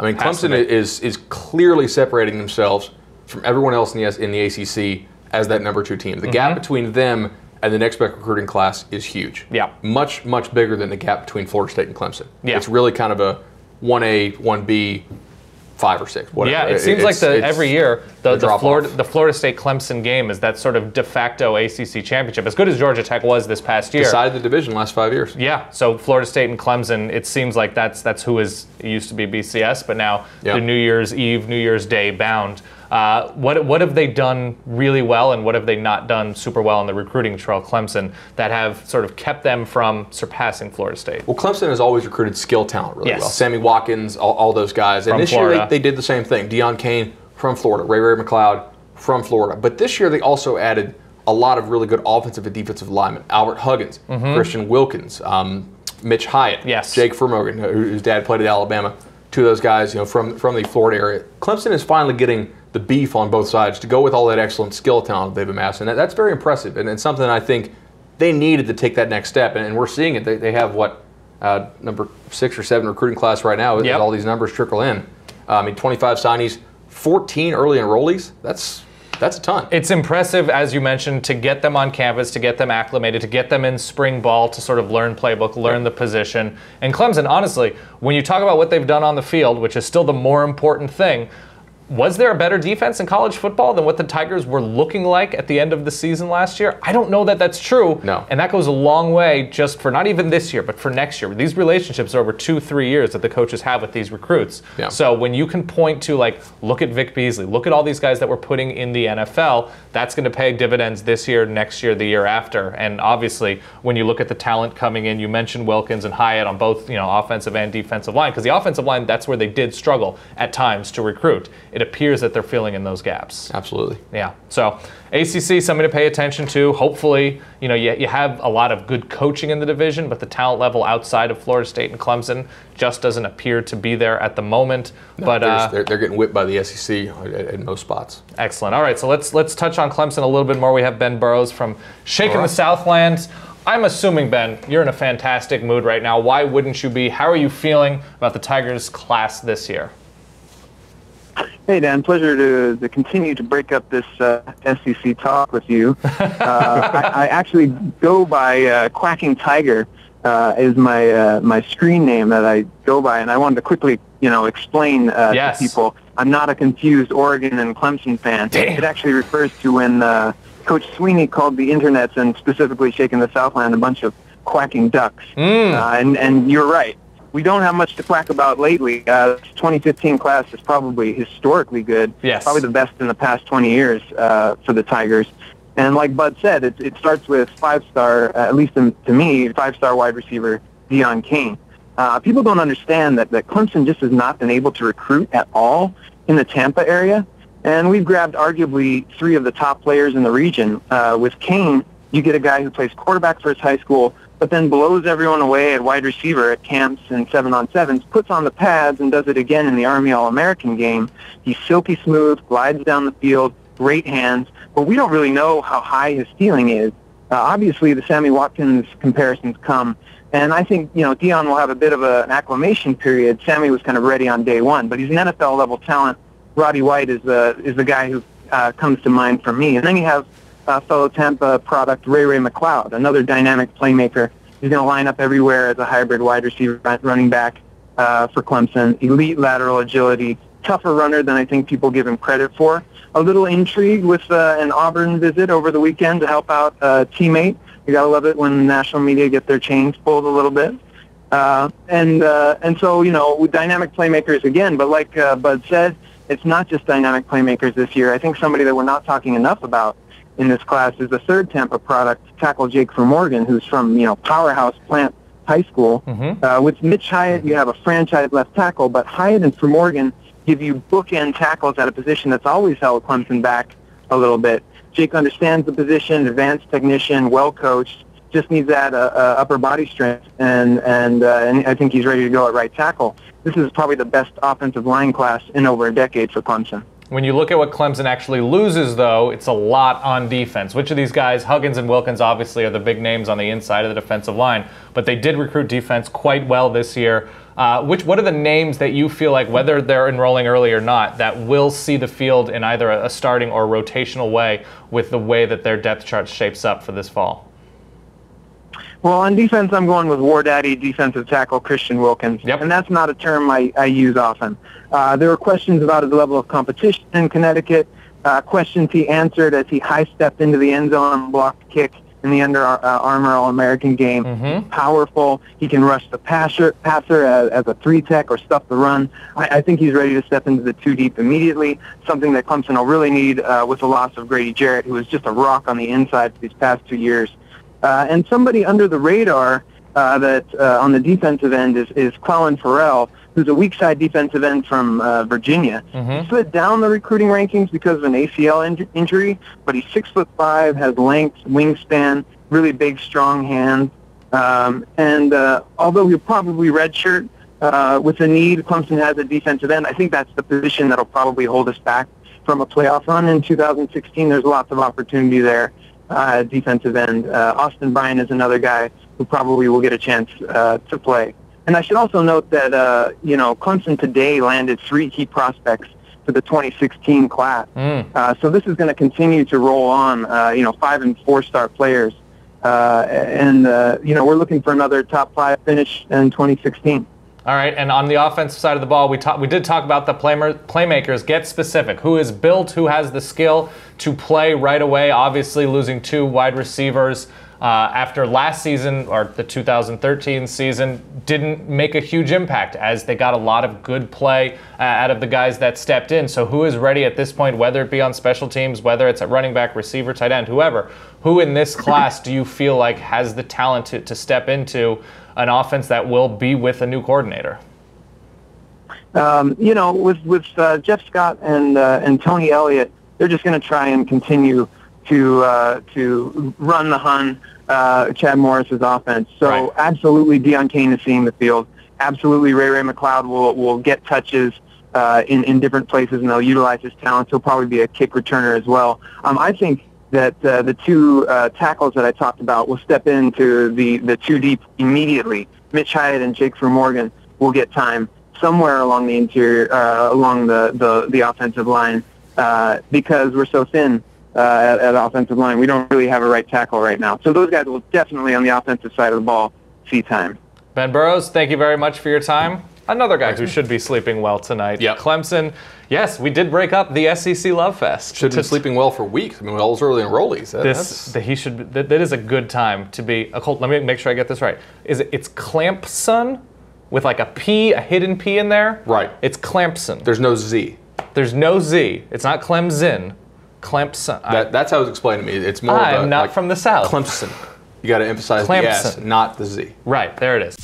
I mean, Clemson is clearly separating themselves from everyone else in the ACC as that number 2 team. The gap between them and the next best recruiting class is huge. Yeah. Much, much bigger than the gap between Florida State and Clemson. Yeah. It's really kind of a 1A, 1B, 5 or 6, whatever. Yeah, it seems like every year the Florida State Clemson game is that sort of de facto ACC championship. As good as Georgia Tech was this past year, decided the division last 5 years. Yeah, so Florida State and Clemson, it seems like that's who it used to be BCS, but now the New Year's Eve, New Year's Day bound. What have they done really well, and what have they not done super well in the recruiting trail, Clemson, that have sort of kept them from surpassing Florida State? Well, Clemson has always recruited skill talent really well. Sammy Watkins, all those guys. And this year they did the same thing. Deion Kane from Florida, Ray McLeod from Florida. But this year they also added a lot of really good offensive and defensive linemen. Albert Huggins, Christian Wilkins, Mitch Hyatt, Jake Vermogen, whose dad played at Alabama. 2 of those guys, from the Florida area. Clemson is finally getting the beef on both sides to go with all that excellent skill talent they've amassed. And that's very impressive. And it's something I think they needed to take that next step. And we're seeing it. They have, number 6 or 7 recruiting class right now as all these numbers trickle in. 25 signees, 14 early enrollees. That's a ton. It's impressive, as you mentioned, to get them on campus, to get them acclimated, to get them in spring ball to sort of learn playbook, learn the position. And Clemson, honestly, when you talk about what they've done on the field, which is still the more important thing, was there a better defense in college football than what the Tigers were looking like at the end of the season last year? I don't know that that's true. No. And that goes a long way just for not even this year, but for next year. These relationships are over 2-3 years that the coaches have with these recruits. Yeah. So when you can point to, look at Vic Beasley, look at all these guys that we're putting in the NFL, that's going to pay dividends this year, next year, the year after. And obviously, when you look at the talent coming in, you mentioned Wilkins and Hyatt on both, offensive and defensive line, because the offensive line, that's where they did struggle at times to recruit. It appears that they're filling in those gaps. Absolutely. Yeah. So ACC, something to pay attention to. Hopefully, you have a lot of good coaching in the division, but the talent level outside of Florida State and Clemson just doesn't appear to be there at the moment. No, but they're getting whipped by the SEC in most spots. Excellent. All right, so let's touch on Clemson a little bit more. We have Ben Burrows from Shaking the Southlands. I'm assuming, Ben, you're in a fantastic mood right now. Why wouldn't you be? How are you feeling about the Tigers class this year? Hey, Dan. Pleasure to continue to break up this SEC talk with you. I actually go by Quacking Tiger is my screen name that I go by, and I wanted to quickly explain to people I'm not a confused Oregon and Clemson fan. Damn. It actually refers to when Coach Sweeney called the internets and specifically Shaking the Southland a bunch of quacking ducks. And you're right. We don't have much to quack about lately. 2015 class is probably historically good. Yes. Probably the best in the past 20 years for the Tigers. And like Bud said, it starts with 5-star, at least to me, 5-star wide receiver Deion Kane. People don't understand that Clemson just has not been able to recruit at all in the Tampa area. And we've grabbed arguably 3 of the top players in the region. With Kane, you get a guy who plays quarterback for his high school, but then blows everyone away at wide receiver at camps and 7-on-7s, puts on the pads and does it again in the Army All-American game. He's silky smooth, glides down the field, great hands, but we don't really know how high his ceiling is. Obviously, the Sammy Watkins comparisons come, and I think, Deion will have a bit of an acclimation period. Sammy was kind of ready on day one, but he's an NFL-level talent. Roddy White is the guy who comes to mind for me. And then you have fellow Tampa product Ray McLeod, another dynamic playmaker. He's going to line up everywhere as a hybrid wide receiver running back for Clemson. Elite lateral agility, tougher runner than I think people give him credit for. A little intrigue with an Auburn visit over the weekend to help out a teammate. You got to love it when national media get their chains pulled a little bit. And so, with dynamic playmakers again, but like Bud said, it's not just dynamic playmakers this year. I think somebody that we're not talking enough about in this class is the third Tampa product, tackle Jake Vermorgan, who's from, powerhouse Plant High School. With Mitch Hyatt, you have a franchise left tackle, but Hyatt and Vermorgan give you bookend tackles at a position that's always held Clemson back a little bit. Jake understands the position, advanced technician, well coached, just needs that upper body strength, and I think he's ready to go at right tackle. This is probably the best offensive line class in over a decade for Clemson. When you look at what Clemson actually loses, though, it's a lot on defense. Which of these guys, Huggins and Wilkins, obviously are the big names on the inside of the defensive line, but they did recruit defense quite well this year. What are the names that you feel like, whether they're enrolling early or not, that will see the field in either a starting or rotational way with the way that their depth chart shapes up for this fall? Well, on defense, I'm going with War Daddy defensive tackle Christian Wilkins, and that's not a term I use often. There were questions about his level of competition in Connecticut, questions he answered as he high-stepped into the end zone and blocked a kick in the Under Armour All-American game. Mm-hmm. Powerful. He can rush the passer as a 3-tech or stuff the run. I think he's ready to step into the 2 deep immediately, something that Clemson will really need with the loss of Grady Jarrett, who was just a rock on the inside for these past 2 years. And somebody under the radar that on the defensive end is Clellan Ferrell, who's a weak side defensive end from Virginia. Mm-hmm. He slid down the recruiting rankings because of an ACL injury, but he's 6'5", has length, wingspan, really big, strong hands. And although he'll probably redshirt with a need, Clemson has a defensive end. I think that's the position that'll probably hold us back from a playoff run in 2016. There's lots of opportunity there. Defensive end. Austin Bryan is another guy who probably will get a chance to play. And I should also note that, Clemson today landed 3 key prospects for the 2016 class. So this is going to continue to roll on, 5- and 4-star players. We're looking for another top 5 finish in 2016. All right, and on the offensive side of the ball, we did talk about the playmakers. Get specific. Who is built, who has the skill to play right away? Obviously, losing 2 wide receivers after last season, or the 2013 season, didn't make a huge impact as they got a lot of good play out of the guys that stepped in. So who is ready at this point, whether it be on special teams, whether it's at running back, receiver, tight end, whoever, who in this class do you feel like has the talent to step into an offense that will be with a new coordinator? With Jeff Scott and Tony Elliott, they're just going to try and continue to run the Hun, Chad Morris's offense. So right. Absolutely, Deion Kane is seeing the field. Absolutely, Ray McLeod will get touches in different places, and they'll utilize his talents. He'll probably be a kick returner as well. I think that the 2 tackles that I talked about will step into the 2 deep immediately. Mitch Hyatt and Jake Morgan will get time somewhere along the interior, along the offensive line, because we're so thin at offensive line. We don't really have a right tackle right now. So those guys will definitely, on the offensive side of the ball, see time. Ben Burrows, thank you very much for your time. Another guy who should be sleeping well tonight. Yep. Clemson, yes, we did break up the SEC Love Fest. Should be sleeping well for weeks. I mean, all those early enrollees. That is a good time to be a Colt. Let me make sure I get this right. It's Clemson with like a P, a hidden P in there? Right. It's Clemson. There's no Z. There's no Z. It's not Clemson. Clemson. That's how it was explained to me. It's more I'm not from the South. Clemson. You got to emphasize the S, not the Z. Right, there it is.